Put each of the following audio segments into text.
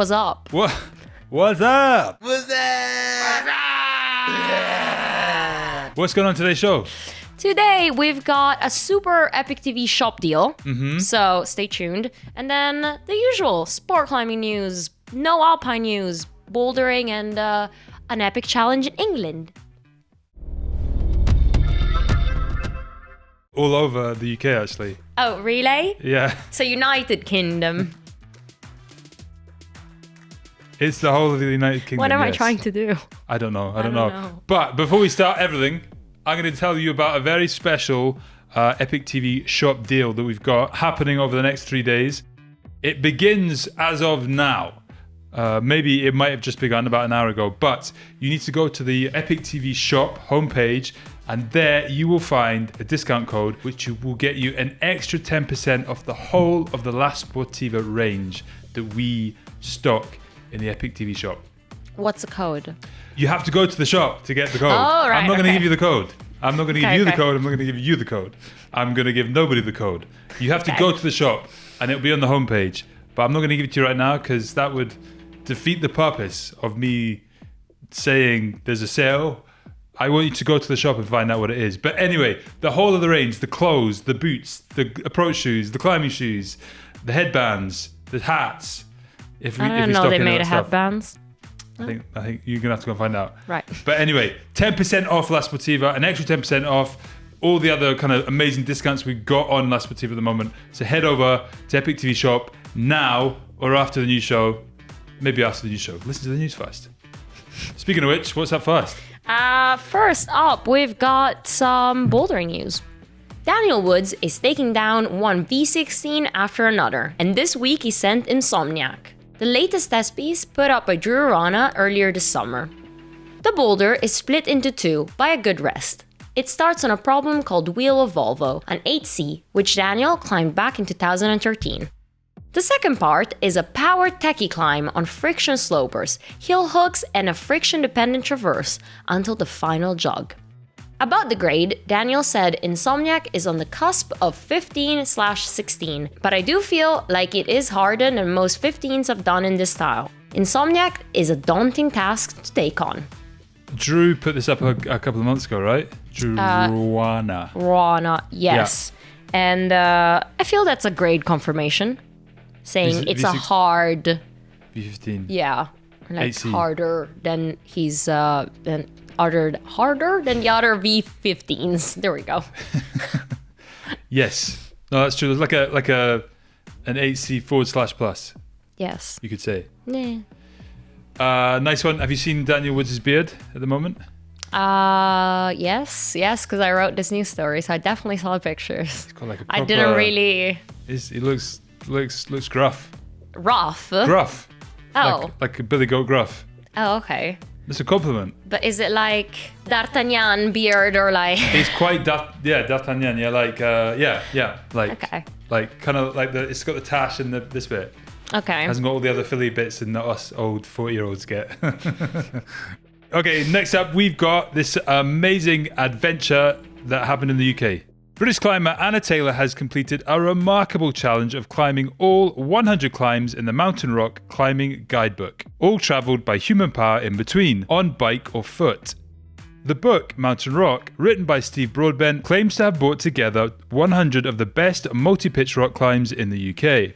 What's up? What? What's up? What's going on today's show? Today, we've got a super EpicTV shop deal. So stay tuned. And then the usual sport climbing news, no alpine news, bouldering, and an epic challenge in England. All over the UK, actually. Oh, really? Yeah. So United Kingdom. It's the whole of the United Kingdom. What am I yes. trying to do? I don't know. I don't know. know. But before we start everything, I'm going to tell you about a very special Epic TV shop deal that we've got happening over the next 3 days. It begins as of now. Maybe it might have just begun about an hour ago, but you need to go to the Epic TV shop homepage, and there you will find a discount code which will get you an extra 10% off the whole of the La Sportiva range that we stock in the Epic TV shop. What's the code? You have to go to the shop to get the code. Oh, right, I'm not going to okay. give you the code. I'm not going to give you the okay. code. I'm not going to give you the code. I'm going to give nobody the code. You have to go to the shop, and it'll be on the homepage. But I'm not going to give it to you right now because that would defeat the purpose of me saying there's a sale. I want you to go to the shop and find out what it is. But anyway, the whole of the range, the clothes, the boots, the approach shoes, the climbing shoes, the headbands, the hats. I didn't know they made headbands. I think you're gonna have to go and find out. Right. But anyway, 10% off La Sportiva, an extra 10% off all the other kind of amazing discounts we've got on La Sportiva at the moment. So head over to Epic TV shop now or after the news show. Maybe after the news show. Listen to the news first. Speaking of which, what's up first? First up, we've got some bouldering news. Daniel Woods is taking down one V16 after another, and this week he sent Insomniac, the latest test piece put up by Drew Rana earlier this summer. The boulder is split into two by a good rest. It starts on a problem called Wheel of Volvo, an 8C, which Daniel climbed back in 2013. The second part is a powered techie climb on friction slopers, hill hooks, and a friction-dependent traverse until the final jog. About the grade, Daniel said Insomniac is on the cusp of 15/16, but I do feel like it is harder than most 15s have done in this style. Insomniac is a daunting task to take on. Drew put this up a couple of months ago, right? Drew Rana. Rana, yes. Yeah. And I feel that's a grade confirmation, saying it's a hard... V15. Yeah, like 8C. harder than harder than the other V15s. There we go. Yes. No, that's true. It's like an 8C/+, Yes. you could say. Yeah. Nice one. Have you seen Daniel Woods' beard at the moment? Yes, because I wrote this news story, so I definitely saw the pictures. Got like a I proper- didn't really He looks gruff. rough. Gruff. Oh. Like a Billy Goat gruff. Oh, okay. It's a compliment. But is it like D'Artagnan beard or like? It's quite D'Artagnan. Yeah, like like Okay. like kind of like it's got the tash and this bit. Okay. It hasn't got all the other Philly bits and that us old 40-year-olds get. Okay, next up we've got this amazing adventure that happened in the UK. British climber Anna Taylor has completed a remarkable challenge of climbing all 100 climbs in the Mountain Rock Climbing Guidebook, all travelled by human power in between, on bike or foot. The book, Mountain Rock, written by Steve Broadbent, claims to have brought together 100 of the best multi-pitch rock climbs in the UK.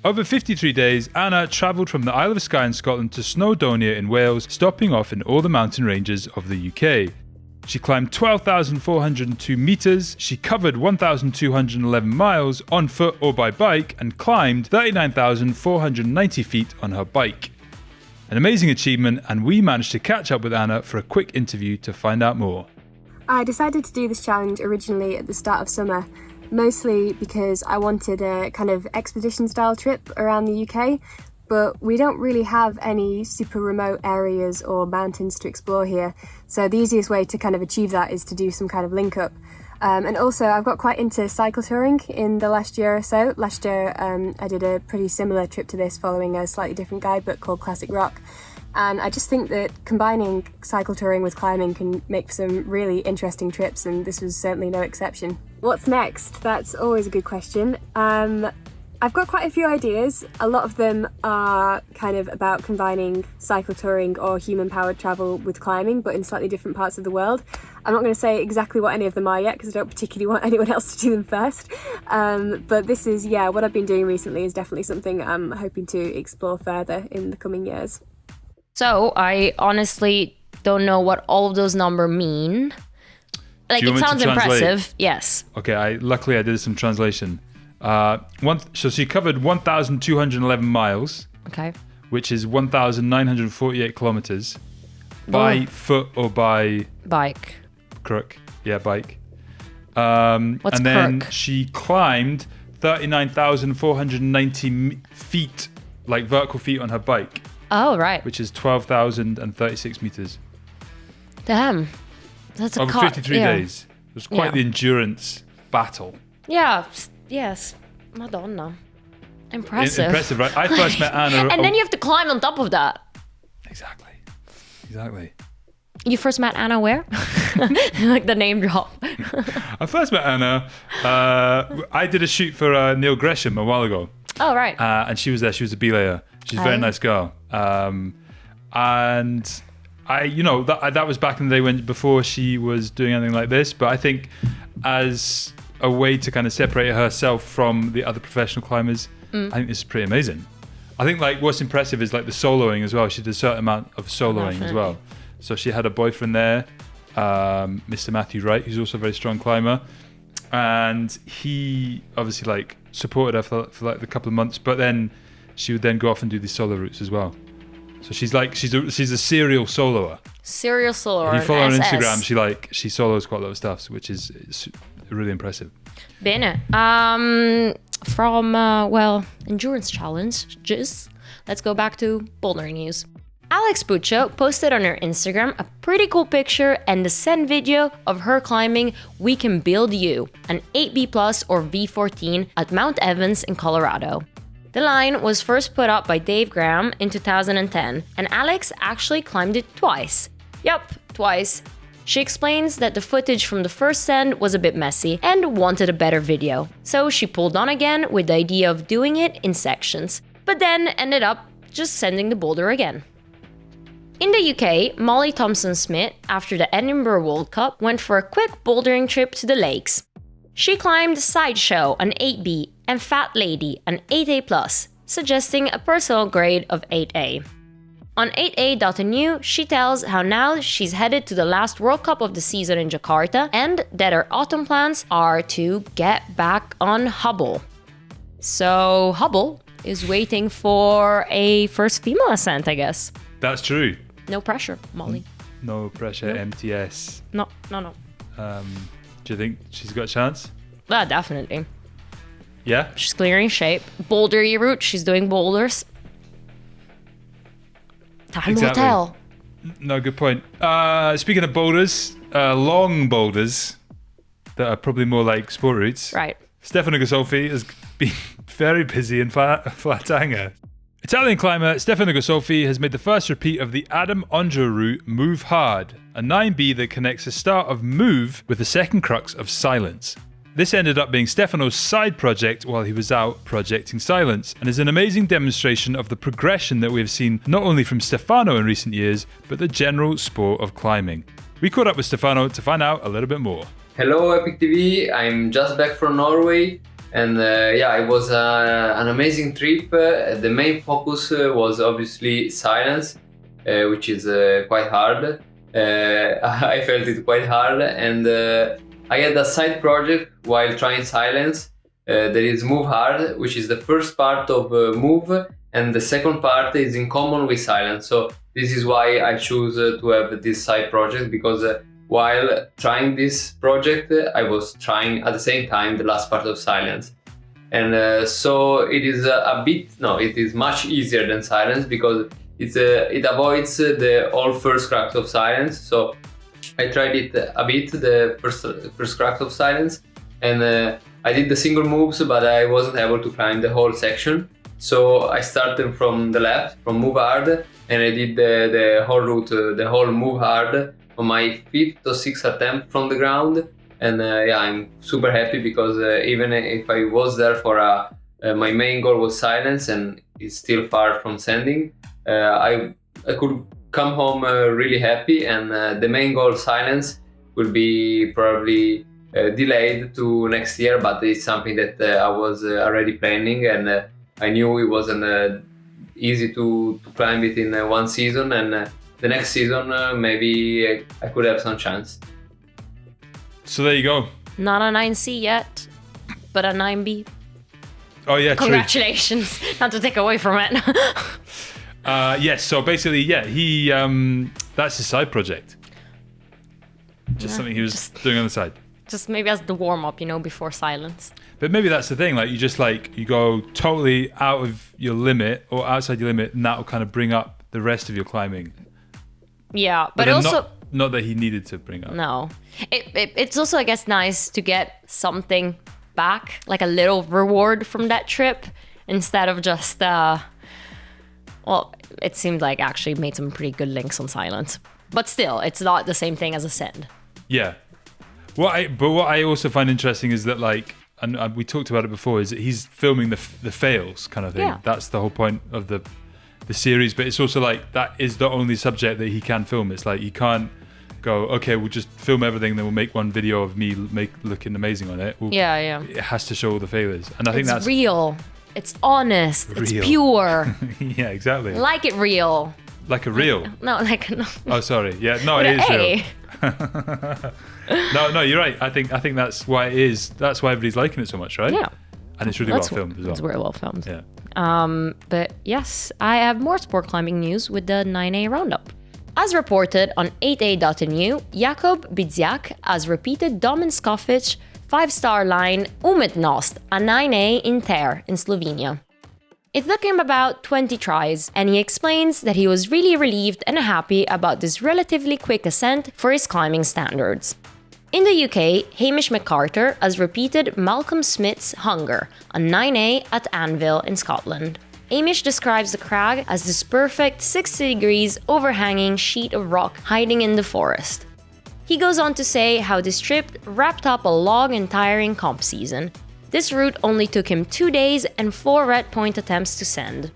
Over 53 days, Anna travelled from the Isle of Skye in Scotland to Snowdonia in Wales, stopping off in all the mountain ranges of the UK. She climbed 12,402 metres, she covered 1,211 miles on foot or by bike, and climbed 39,490 feet on her bike. An amazing achievement, and we managed to catch up with Anna for a quick interview to find out more. I decided to do this challenge originally at the start of summer, mostly because I wanted a kind of expedition style trip around the UK, but we don't really have any super remote areas or mountains to explore here, so the easiest way to kind of achieve that is to do some kind of link up. And also I've got quite into cycle touring in the last year or so. Last year I did a pretty similar trip to this following a slightly different guidebook called Classic Rock, and I just think that combining cycle touring with climbing can make for some really interesting trips, and this was certainly no exception. What's next? That's always a good question. I've got quite a few ideas. A lot of them are kind of about combining cyclotouring or human-powered travel with climbing, but in slightly different parts of the world. I'm not going to say exactly what any of them are yet because I don't particularly want anyone else to do them first. But this is, what I've been doing recently is definitely something I'm hoping to explore further in the coming years. So I honestly don't know what all of those numbers mean. Like, it sounds impressive. Yes. Okay, luckily I did some translation. So she covered 1,211 miles. Okay. Which is 1,948 kilometers by foot or by bike. Crook. Yeah, bike. What's and then crook? she climbed 39,490 feet, like vertical feet on her bike. Oh, right. Which is 12,036 meters. Damn. That's a over 53 days. It was quite the endurance battle. Yeah. Yes. Madonna. Impressive. Impressive, right? I first met Anna. And then you have to climb on top of that. Exactly. You first met Anna where? Like the name drop. I first met Anna. I did a shoot for Neil Gresham a while ago. Oh, right. And she was there. She was a belayer. She's a very nice girl. And I, that was back in the day before she was doing anything like this. But I think as a way to kind of separate herself from the other professional climbers, I think this is pretty amazing. I think like what's impressive is like the soloing as well. She did a certain amount of soloing as well. So she had a boyfriend there, Mr. Matthew Wright, who's also a very strong climber, and he obviously like supported her for like a couple of months. But then she would then go off and do these solo routes as well. So she's a serial soloer. Serial soloer. If you follow her on Instagram, she solos quite a lot of stuff, which is really impressive. Bene. From endurance challenges, let's go back to bouldering news. Alex Puccio posted on her Instagram a pretty cool picture and the send video of her climbing We Can Build You, an 8B Plus or V14 at Mount Evans in Colorado. The line was first put up by Dave Graham in 2010, and Alex actually climbed it twice. Yup, twice. She explains that the footage from the first send was a bit messy and wanted a better video, so she pulled on again with the idea of doing it in sections, but then ended up just sending the boulder again. In the UK, Molly Thompson-Smith, after the Edinburgh World Cup, went for a quick bouldering trip to the lakes. She climbed Sideshow, an 8B, and Fat Lady, an 8A+, suggesting a personal grade of 8A. On 8A.nu, she tells how now she's headed to the last World Cup of the season in Jakarta and that her autumn plans are to get back on Hubble. So Hubble is waiting for a first female ascent, I guess. That's true. No pressure, Molly. No pressure, no. MTS. No. Do you think she's got a chance? Definitely. Yeah? She's clearing shape. Bouldery route, she's doing boulders. Time will tell. No, good point. Speaking of boulders, long boulders that are probably more like sport routes. Right. Stefano Ghisolfi has been very busy in Flatanger. Italian climber Stefano Ghisolfi has made the first repeat of the Ondra route Move Hard, a 9B that connects the start of Move with the second crux of Silence. This ended up being Stefano's side project while he was out projecting Silence, and is an amazing demonstration of the progression that we have seen not only from Stefano in recent years, but the general sport of climbing. We caught up with Stefano to find out a little bit more. Hello EpicTV, I'm just back from Norway, and it was an amazing trip. The main focus was obviously Silence, which is quite hard. I felt it quite hard, and I had a side project while trying Silence. There is Move Hard, which is the first part of Move, and the second part is in common with Silence. So this is why I choose to have this side project, because while trying this project, I was trying at the same time the last part of Silence. And so it is it is much easier than Silence, because it avoids the all first crux of Silence. So I tried it a bit, the first crux of Silence, and I did the single moves, but I wasn't able to climb the whole section. So I started from the left, from Move Hard, and I did the whole route, the whole Move Hard on my 5th or 6th attempt from the ground. And I'm super happy, because even if I was there for a my main goal was silence, and it's still far from sending. I could come home really happy, and the main goal, silence, will be probably delayed to next year, but it's something that I was already planning, and I knew it wasn't easy to climb it in one season, and the next season maybe I could have some chance. So there you go. Not a 9C yet, but a 9B. Oh yeah, true. Congratulations. Not to take away from it. Yes, so basically, yeah, he that's his side project. Just something he was doing on the side. Just maybe as the warm-up, before silence. But maybe that's the thing, like you go totally out of your limit or outside your limit, and that'll kind of bring up the rest of your climbing. Yeah, but then also... Not that he needed to bring up. No. It's also, I guess, nice to get something back, like a little reward from that trip, instead of just... well, it seemed like actually made some pretty good links on silence. But still, it's not the same thing as a send. Yeah. What I also find interesting is that, like, and we talked about it before, is that he's filming the fails kind of thing. Yeah. That's the whole point of the series. But it's also like that is the only subject that he can film. It's like you can't go, okay, we'll just film everything, then we'll make one video of me looking amazing on it. Yeah. It has to show all the failures, and I think that's real. It's honest. Real. It's pure. Yeah, exactly. Like it real. Like a reel. No, like no. Oh, sorry. Yeah, no, it is real. No, you're right. I think that's why it is. That's why everybody's liking it so much, right? Yeah. And it's really well filmed as well. It's very well filmed. Yeah. But yes, I have more sport climbing news with the 9A roundup. As reported on 8a.nu, Jakub Bidziak has repeated Domin Skofic 5-star line Umetnost, a 9A in Ter in Slovenia. It took him about 20 tries, and he explains that he was really relieved and happy about this relatively quick ascent for his climbing standards. In the UK, Hamish McCarter has repeated Malcolm Smith's Hunger, a 9A at Anvil in Scotland. Hamish describes the crag as this perfect 60 degrees overhanging sheet of rock hiding in the forest. He goes on to say how this trip wrapped up a long and tiring comp season. This route only took him 2 days and 4 red point attempts to send.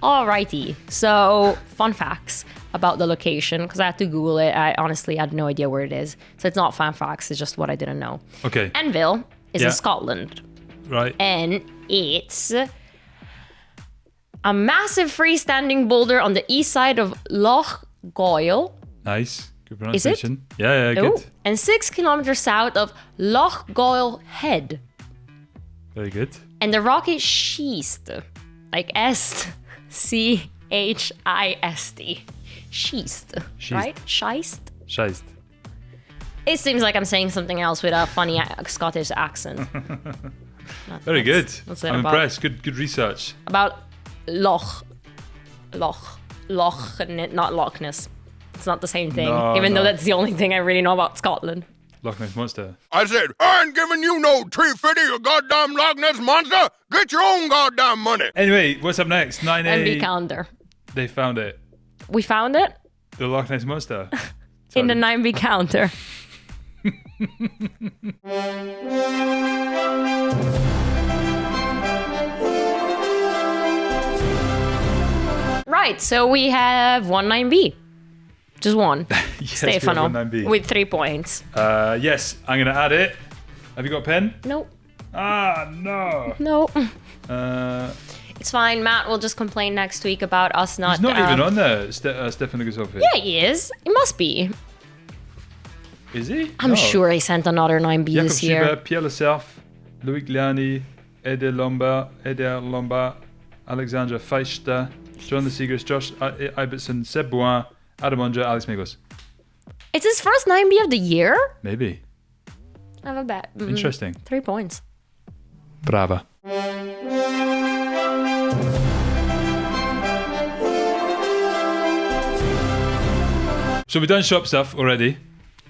Alrighty, so fun facts about the location, because I had to Google it. I honestly had no idea where it is. So it's not fun facts, it's just what I didn't know. Okay. Anvil is in Scotland. Right. And it's a massive freestanding boulder on the east side of Loch Goil. Nice. Good pronunciation. Is it? Yeah, good. And 6 kilometers south of Loch Goil Head. Very good. And the rock is schist, like schist. Schist, right? Scheist. It seems like I'm saying something else with a funny Scottish accent. Very good. That's it I'm about, impressed. Good research. About Loch, not Loch Ness. It's not the same thing, even though that's the only thing I really know about Scotland. Loch Ness Monster. I said, I ain't giving you no 350, you goddamn Loch Ness Monster. Get your own goddamn money. Anyway, what's up next? 9A. NB calendar. They found it. We found it? The Loch Ness Monster. In the 9B counter. Right, so we have one 9B. Just one. Yes, Stefano, we have one 9B. with 3 points. Yes, I'm going to add it. Have you got a pen? Nope. Ah, no. Nope. Uh, It's fine. Matt will just complain next week about us not... he's not even on there, Stefano Ghisolfi. Yeah, he is. He must be. Is he? I'm sure he sent another 9B Jakob this year. Schieber, Pierre Lecerf, Loic Liani, Eder Lombard, Alexandra Feister, John the Seegers, Josh Ibertson, Seb Bouin, Adam Ondra, Alex Megos. It's his first 9B of the year? Maybe. I have a bet. Interesting. 3 points. Brava. So we've done shop stuff already.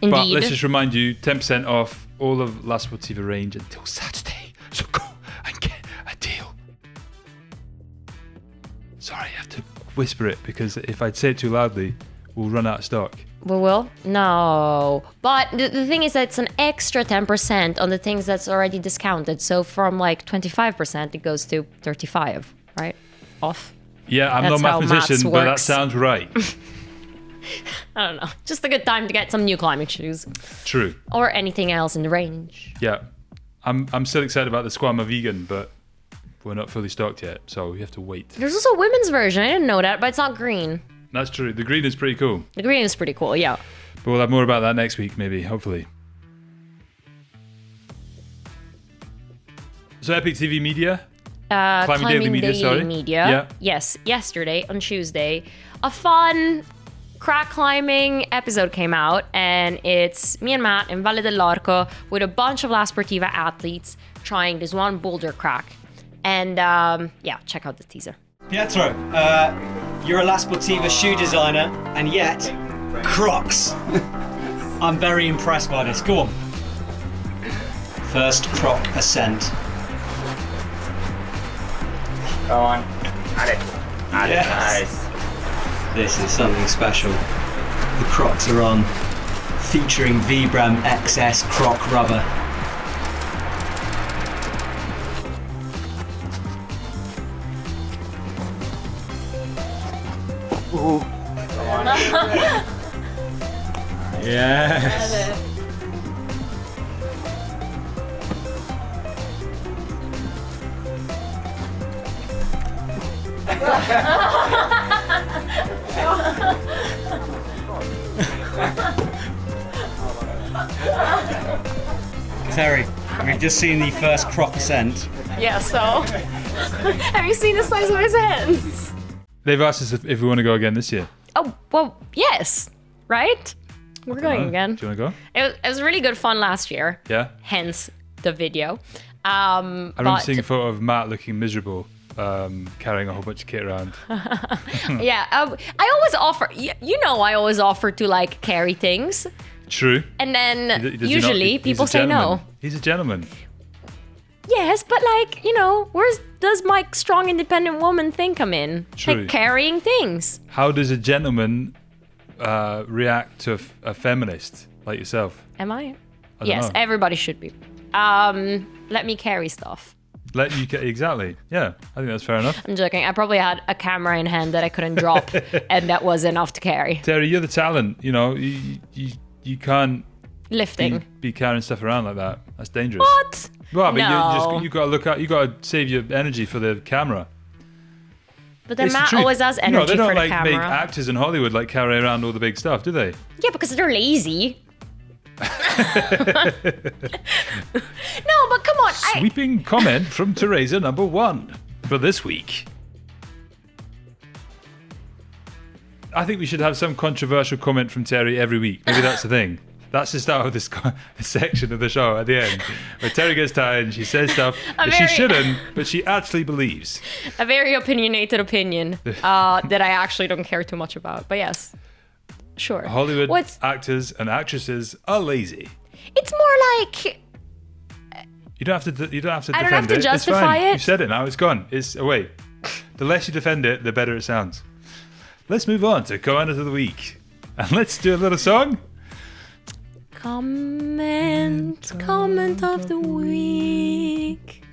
Indeed. But let's just remind you, 10% off all of La Sportiva range until Saturday. So go and get a deal. Sorry, I have to whisper it because if I'd say it too loudly, we'll run out of stock. We will? No. But the thing is that it's an extra 10% on the things that's already discounted. So from like 25%, it goes to 35, right? Off. Yeah, I'm That's not a how mathematician, maths but that works. sounds right. I don't know. Just a good time to get some new climbing shoes. True. Or anything else in the range. Yeah. I'm still excited about the Squama Vegan, but we're not fully stocked yet, so we have to wait. There's also a women's version. I didn't know that, but it's not green. That's true. The green is pretty cool. The green is pretty cool, yeah. But we'll have more about that next week, maybe, hopefully. So EpicTV Media? Climbing Daily Media, Yeah. Yes, yesterday on Tuesday, a fun crack climbing episode came out, and it's me and Matt in Valle dell'Arco with a bunch of La Sportiva athletes trying this one boulder crack. And yeah, check out the teaser. Pietro, you're a La Sportiva shoe designer, and yet, Crocs. I'm very impressed by this. Go on. First Croc ascent. Go on. Got it. Yes. Nice. This is something special. The Crocs are on, featuring Vibram XS Croc rubber. Yes. Terry, we've just seen the first Croc ascent. Yeah, so have you seen the size of his hands? They've asked us if we want to go again this year. Oh, well, yes, right? We're going again. Do you want to go? It was really good fun last year. Yeah. Hence the video. I remember seeing a photo of Matt looking miserable, carrying a whole bunch of kit around. Yeah, I always offer. You know, I always offer to like carry things, True. and then Does he not? usually He's people a say no. gentleman. He's a gentleman. Yes, but like, you know, does my strong independent woman think I'm in? True. Like carrying things. How does a gentleman react to a feminist like yourself? Am I? I don't Yes, know. everybody should be. Let me carry stuff. Let you exactly. Yeah, I think that's fair enough. I'm joking. I probably had a camera in hand that I couldn't drop, and that was enough to carry. Terry, you're the talent. You know, you can't Lifting. be carrying stuff around like that. That's dangerous. What? Well, but No. you got to look out. You got to save your energy for the camera. But then It's the Matt truth. always has energy No, they don't for the like make camera. actors in Hollywood like carry around all the big stuff, do they? Yeah, because they're lazy. No, but come on. Sweeping comment from Teresa number 1 for this week. I think we should have some controversial comment from Terry every week. Maybe that's the thing. That's the start of this section of the show at the end, where Terry gets tired and she says stuff that she shouldn't, but she actually believes. A very opinionated opinion that I actually don't care too much about. But yes, sure. Hollywood actors and actresses are lazy. It's more like You don't have to. You don't have to I defend don't have to it. justify it's fine. it. You said it now. It's gone. It's away. The less you defend it, the better it sounds. Let's move on to comment of the week, and let's do a little song. comment of the week.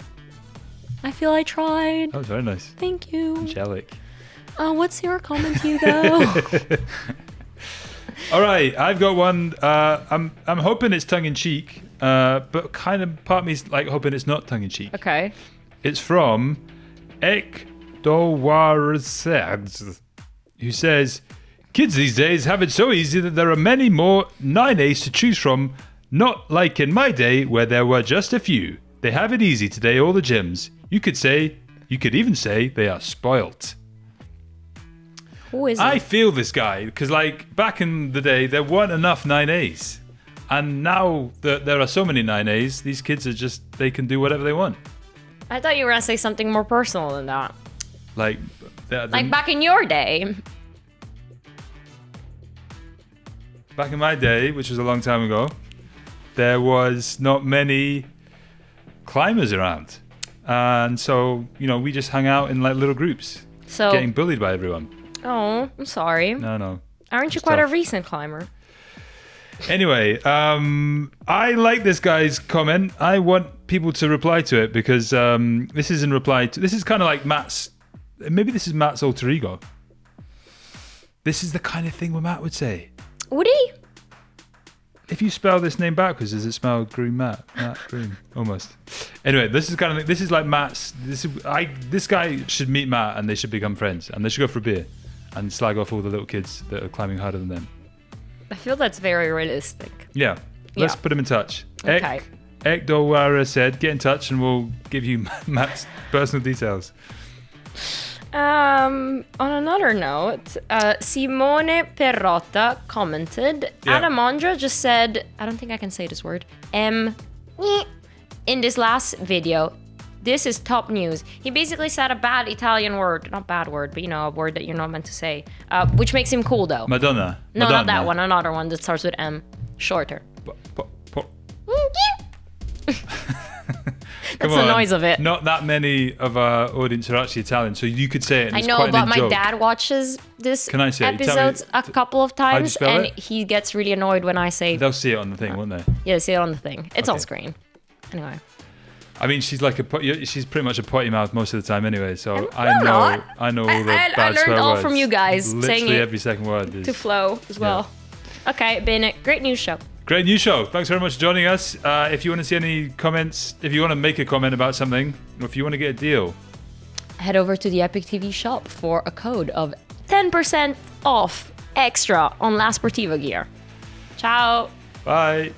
I feel I tried. That was very nice. Thank you. Angelic. What's your comment, Hugo? All right, I've got one. I'm hoping it's tongue in cheek, but kind of part of me's like hoping it's not tongue in cheek. Okay. It's from Ep.2043, who says, "Kids these days have it so easy that there are many more 9As to choose from, not like in my day where there were just a few. They have it easy today, all the gyms. You could even say they are spoilt." Who is I it? feel this guy, because like back in the day, there weren't enough 9As. And now that there are so many 9As, these kids are just, they can do whatever they want. I thought you were gonna say something more personal than that. Like Back in your day. back in my day, which was a long time ago, there was not many climbers around. And so, you know, we just hung out in like little groups, So getting bullied by everyone. Oh, I'm sorry. No. Aren't you It's quite a tough. recent climber? Anyway, I like this guy's comment. I want people to reply to it because this is in reply to. This is kind of like Matt's. Maybe this is Matt's alter ego. This is the kind of thing where Matt would say. Would he? If you spell this name backwards, does it spell Green Matt? Matt Green, almost. Anyway, this is kind of. This is like Matt's. This guy should meet Matt and they should become friends and they should go for a beer and slag off all the little kids that are climbing harder than them. I feel that's very realistic. Yeah, let's Yeah. put him in touch. Okay. Ek said, get in touch and we'll give you Matt's personal details. On another note, Simone Perrotta commented, Yeah. Adam Ondra just said, I don't think I can say this word, in this last video. This is top news. He basically said a bad Italian word, not bad word, but a word that you're not meant to say, which makes him cool though. Madonna. No, Madonna. not that one, another one that starts with M, shorter. That's the noise of it. Not that many of our audience are actually Italian, so you could say it. And I it's know, quite but an my in-joke. dad watches this Can I say it? Tell me- episodes a couple of times, spell and it? he gets really annoyed when I say, They'll see it on the thing, won't they? yeah, see it on the thing. It's on Okay. screen. Anyway. I mean, she's pretty much a potty mouth most of the time anyway. So No, I know not. all the I bad learned swear all words. from you guys, saying Literally it every second word is to flow as well. Okay, been great news show. great news show. Thanks very much for joining us. If you want to see any comments, if you want to make a comment about something, or if you want to get a deal, Head over to the EpicTV shop for a code of 10% off extra on La Sportiva gear. Ciao. bye.